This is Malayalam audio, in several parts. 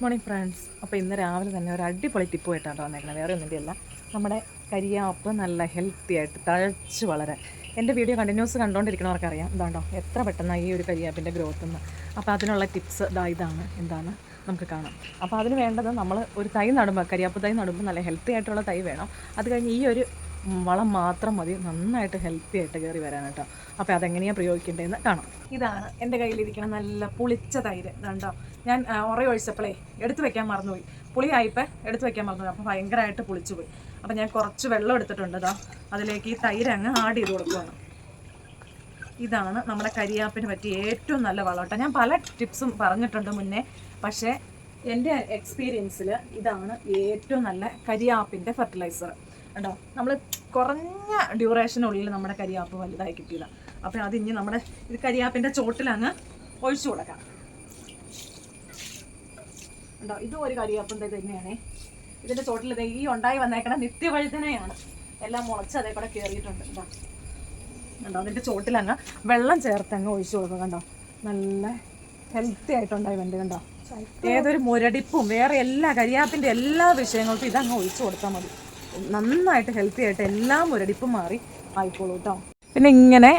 Morning friends. അപ്പോൾ ഇന്ന് രാവിലെ തന്നെ ഒരു അടിപൊളി ടിപ്പ് പോയിട്ടാണ് വന്നേക്കുന്നത്. വേറെ ഒന്നിൻ്റെ അല്ല, നമ്മുടെ കരിയാപ്പ് നല്ല ഹെൽത്തി ആയിട്ട് തഴച്ച് വളരാൻ. എൻ്റെ വീഡിയോ കണ്ടിന്യൂസ് കണ്ടുകൊണ്ടിരിക്കുന്നവർക്കറിയാം എന്താണ്ടോ എത്ര പെട്ടെന്ന് ഈ ഒരു കരിയാപ്പിൻ്റെ ഗ്രോത്ത് എന്ന്. അപ്പോൾ അതിനുള്ള ടിപ്സ് ഇതാണ് എന്താണ് നമുക്ക് കാണാം. അപ്പോൾ അതിന് വേണ്ടത് നമ്മൾ ഒരു തൈ നടുമ്പോൾ, കരിയാപ്പ് തൈ നടുമ്പോൾ നല്ല ഹെൽത്തി ആയിട്ടുള്ള തൈ വേണം. അത് കഴിഞ്ഞ് ഈ ഒരു വളം മാത്രം മതി നന്നായിട്ട് ഹെൽത്തി ആയിട്ട് കയറി വരാൻ കേട്ടോ. അപ്പോൾ അതെങ്ങനെയാണ് പ്രയോഗിക്കേണ്ടതെന്ന് കാണാം. ഇതാണ് എൻ്റെ കയ്യിലിരിക്കുന്ന നല്ല പുളിച്ച തൈര്. ഇതുണ്ടോ, ഞാൻ ഒഴിച്ചപ്പോഴേ എടുത്തു വെക്കാൻ മറന്നുപോയി. പുളിയായിപ്പോൾ എടുത്തു വെക്കാൻ മറന്നുപോയി. അപ്പോൾ ഭയങ്കരമായിട്ട് പുളിച്ചു പോയി. അപ്പോൾ ഞാൻ കുറച്ച് വെള്ളം എടുത്തിട്ടുണ്ട്. അതിലേക്ക് ഈ തൈര് അങ്ങ് ആഡ് ചെയ്ത് കൊടുക്കുകയാണ്. ഇതാണ് നമ്മുടെ കരിയാപ്പിന് പറ്റിയ ഏറ്റവും നല്ല വളം കേട്ടോ. ഞാൻ പല ടിപ്സും പറഞ്ഞിട്ടുണ്ട് മുന്നേ, പക്ഷേ എൻ്റെ എക്സ്പീരിയൻസിൽ ഇതാണ് ഏറ്റവും നല്ല കരിയാപ്പിൻ്റെ ഫെർട്ടിലൈസർ കേട്ടോ. നമ്മൾ കുറഞ്ഞ ഡ്യൂറേഷനുള്ളിൽ നമ്മുടെ കരിയാപ്പ് വലുതായി കിട്ടിയതാണ്. അപ്പോൾ അതിഞ്ഞ് നമ്മുടെ ഇത് കരിയാപ്പിൻ്റെ ചോട്ടിലങ്ങ് ഒഴിച്ചു കൊടുക്കാം കേട്ടോ. ഇതും ഒരു കരിയാപ്പിൻ്റെ തന്നെയാണേ. ഇതിൻ്റെ ചോട്ടിൽ ഈ ഉണ്ടായി വന്നേക്കണ നിത്യവഴുതനയാണ്. എല്ലാം മുളച്ച് അതേ കൂടെ കയറിയിട്ടുണ്ട് കേട്ടോ. കണ്ടോ, അതിൻ്റെ ചോട്ടിലങ്ങ് വെള്ളം ചേർത്ത് അങ്ങ് ഒഴിച്ചു കൊടുക്കുക. കണ്ടോ, നല്ല ഹെൽത്തി ആയിട്ടുണ്ടായി വേണ്ട. കണ്ടോ, ഏതൊരു മുരടിപ്പും വേറെ എല്ലാ കരിയാപ്പിൻ്റെ എല്ലാ വിഷയങ്ങൾക്കും ഇതങ്ങ് ഒഴിച്ചു കൊടുത്താൽ മതി. നന്നായിട്ട് ഹെൽത്തി ആയിട്ട് എല്ലാ മുരടിപ്പും മാറി ആയിക്കോളൂ കേട്ടോ. പിന്നെ ഇങ്ങനെ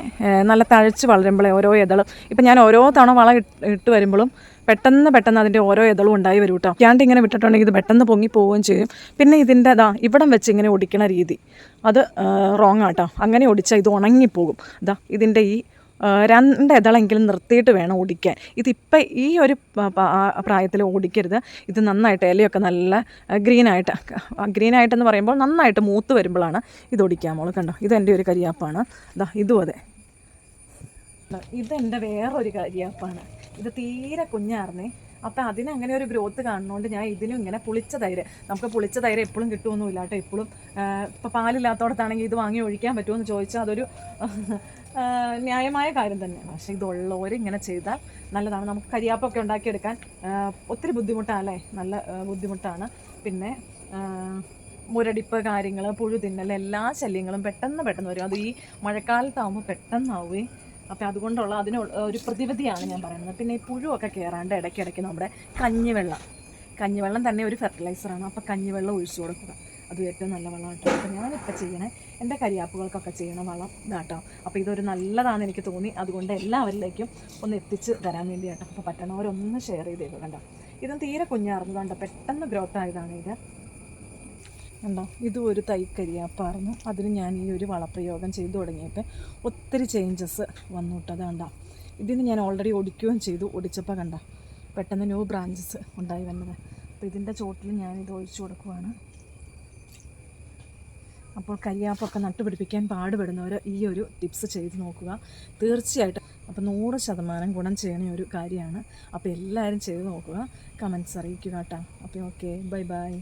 നല്ല തഴച്ച് വളരുമ്പോഴേ ഓരോ ഇതളും, ഇപ്പം ഞാൻ ഓരോ തവണ വളം ഇട്ട് വരുമ്പോഴും പെട്ടെന്ന് അതിൻ്റെ ഓരോ ഇതളും ഉണ്ടായി വരും കേട്ടോ. ക്യാണ്ട് ഇങ്ങനെ വിട്ടിട്ടുണ്ടെങ്കിൽ ഇത് പെട്ടെന്ന് പൊങ്ങി പോവുകയും ചെയ്യും. പിന്നെ ഇതിൻ്റെ ഇവിടം വെച്ച് ഇങ്ങനെ ഒടിക്കണ രീതി അത് റോങ് ആട്ടോ. അങ്ങനെ ഒടിച്ചാൽ ഇത് ഉണങ്ങിപ്പോകും. ഇതിൻ്റെ ഈ രണ്ട് ഇതളെങ്കിലും നിർത്തിയിട്ട് വേണം ഓടിക്കാൻ. ഇതിപ്പം ഈ ഒരു പ്രായത്തിൽ ഓടിക്കരുത്. ഇത് നന്നായിട്ട് ഇലയൊക്കെ നല്ല ഗ്രീനായിട്ടെന്ന് പറയുമ്പോൾ നന്നായിട്ട് മൂത്ത് വരുമ്പോഴാണ് ഇത് ഓടിക്കാമോളൂ. കണ്ടോ, ഇതെൻ്റെ ഒരു കരിയാപ്പാണ്. ഇതും അതെ, ഇതെൻ്റെ വേറൊരു കരിയാപ്പാണ്. ഇത് തീരെ കുഞ്ഞായിരുന്നേ. അപ്പം അതിനങ്ങനെ ഒരു ഗ്രോത്ത് കാണുന്നതുകൊണ്ട് ഞാൻ ഇതിനും ഇങ്ങനെ പുളിച്ച തൈര്, നമുക്ക് പുളിച്ച തൈര് എപ്പോഴും കിട്ടുമൊന്നുമില്ല കേട്ടോ. എപ്പോഴും ഇപ്പം പാലില്ലാത്തടത്താണെങ്കിൽ ഇത് വാങ്ങി ഒഴിക്കാൻ പറ്റുമെന്ന് ചോദിച്ചാൽ അതൊരു ന്യായമായ കാര്യം തന്നെയാണ്. പക്ഷേ ഇതുള്ളവർ ഇങ്ങനെ ചെയ്താൽ നല്ലതാണ്. നമുക്ക് കരിയാപ്പൊക്കെ ഉണ്ടാക്കിയെടുക്കാൻ ഒത്തിരി ബുദ്ധിമുട്ടാണല്ലേ, നല്ല ബുദ്ധിമുട്ടാണ്. പിന്നെ മുരടിപ്പ് കാര്യങ്ങൾ, പുഴു തിന്നൽ, എല്ലാ ശല്യങ്ങളും പെട്ടെന്ന് വരും. അത് ഈ മഴക്കാലത്താകുമ്പോൾ പെട്ടെന്നാവുകയും. അപ്പോൾ അതുകൊണ്ടുള്ള അതിനുള്ള ഒരു പ്രതിവിധിയാണ് ഞാൻ പറയുന്നത്. പിന്നെ ഈ പുഴുവൊക്കെ കയറാണ്ട് ഇടയ്ക്കിടയ്ക്ക് നമ്മുടെ കഞ്ഞിവെള്ളം തന്നെ ഒരു ഫെർട്ടിലൈസറാണ്. അപ്പോൾ കഞ്ഞിവെള്ളം ഒഴിച്ചു കൊടുക്കുക. അതും ഏറ്റവും നല്ല വളം കേട്ടോ. അപ്പോൾ ഞാനിപ്പോൾ ചെയ്യണേ എൻ്റെ കരിയാപ്പുകൾക്കൊക്കെ ചെയ്യണ വളം ഇതാട്ടോ. അപ്പോൾ ഇതൊരു നല്ലതാണെന്ന് എനിക്ക് തോന്നി. അതുകൊണ്ട് എല്ലാവരിലേക്കും ഒന്ന് എത്തിച്ച് തരാൻ വേണ്ടി കേട്ടോ. അപ്പോൾ പറ്റണവരൊന്ന് ഷെയർ ചെയ്തേക്കും. കണ്ടോ, ഇതും തീരെ കുഞ്ഞായിരുന്നു. കണ്ടോ, പെട്ടെന്ന് ഗ്രോത്ത് ആയതാണ് ഇത്. കണ്ടോ, ഇതും ഒരു തൈ കരിയാപ്പായിരുന്നു. അതിന് ഞാൻ ഈ ഒരു വളപ്രയോഗം ചെയ്തു തുടങ്ങിയപ്പോൾ ഒത്തിരി ചേഞ്ചസ് വന്നു കേട്ടോ. അതുകൊണ്ടോ, ഇതിന് ഞാൻ ഓൾറെഡി ഒടിക്കുകയും ചെയ്തു. ഒടിച്ചപ്പോൾ കണ്ടോ പെട്ടെന്ന് ന്യൂ ബ്രാഞ്ചസ് ഉണ്ടായി വന്നത്. അപ്പോൾ ഇതിൻ്റെ ചോട്ടിൽ ഞാനിത് ഒഴിച്ചു കൊടുക്കുവാണ്. അപ്പോൾ കരിയാപ്പൊക്കെ നട്ടുപിടിപ്പിക്കാൻ പാടുപെടുന്നവർ ഈ ഒരു ടിപ്സ് ചെയ്ത് നോക്കുക തീർച്ചയായിട്ടും. അപ്പോൾ 100% ഗുണം ചെയ്യണ ഒരു കാര്യമാണ്. അപ്പോൾ എല്ലാവരും ചെയ്ത് നോക്കുക, കമൻറ്റ്സ് അറിയിക്കുക കേട്ടോ. അപ്പോൾ ഓക്കെ, ബൈ.